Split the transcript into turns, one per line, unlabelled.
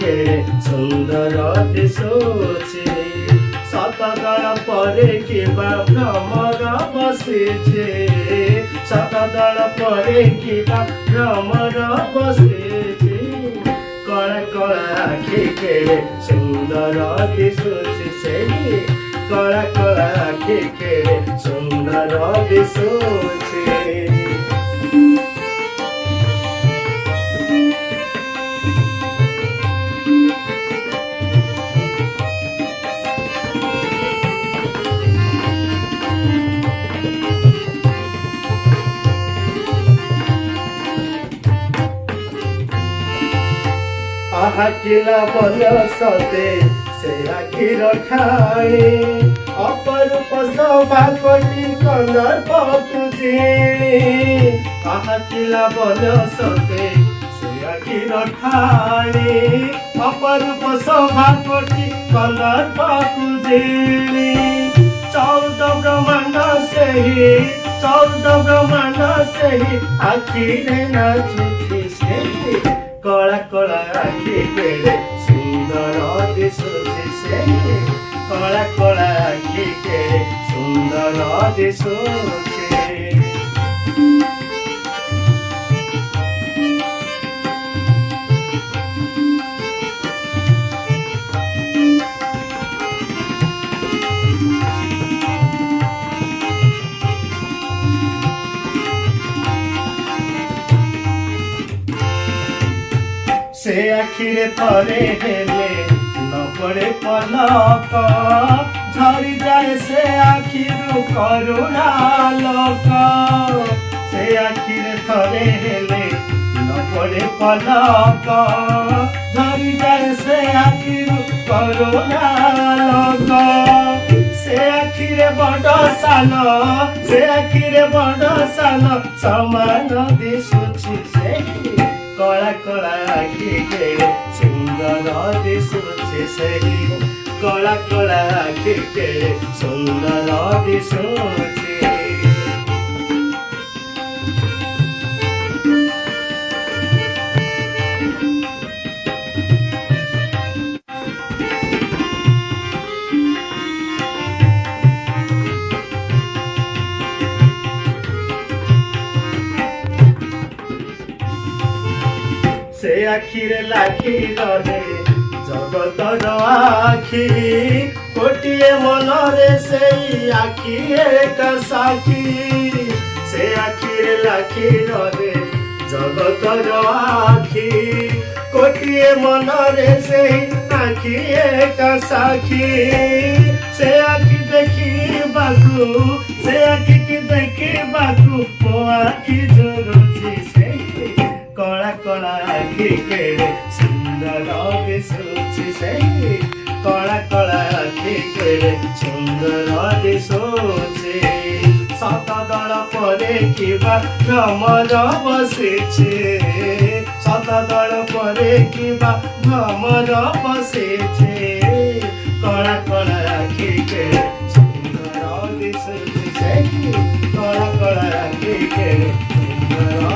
केड़े सुंदर दिशुचे शतदल परे किबा भ्रमर बसिछे शतदल परे किबा भ्रमर बसिछे कला कला आखि केड़े सुंदर दिशुचे सेही कला कला आखि केड़े सुंदर दिशुचे आखिला बलसते से आखिर ठाणे अपरूप शोभा कोटि कंदर्प तुझे आखिला बलसते से आखिर ठाणे अपरूप शोभा कोटि कंदर्प तुझे 14 ब्रह्मांड से ही आखिरे नाचुछि से कला कला आखि केड़े सुंदर दिशुचे से कला कला आखि केड़े सुंदर दिशुचे से आखिरे थरे हेले न पड़े पलक झरी जाए से आखिरु करुणा लोक से आखिरे थरे हेले न पड़े पलक झरी जाए से आखिरु करुणा लोक से आखिरे बड़ सान समान दिशुछि से कला कला आखि केड़े सुंदर दिशुचे सेही कला कला आखि केड़े सुंदर दिशुचे से आखिरे लाखी रे जगतर आखि कोटिए मनरे से आखि एक साखी से आखिरे लाखी रे जगतर आखि कोटिए मनरे से आखि एक साखी से आखि देखी बाकू मो आखि जोरुछि से कला कला आखि केड़े सुंदर दिशुछि से कला कला आखि केड़े सुंदर दिशुछि शतदल परे किबा भ्रमर बसिछे शतदल परे किबा भ्रमर बसिछे कला कला आखि केड़े सुंदर दिशुछि से कला कला आखि केड़े सुंदर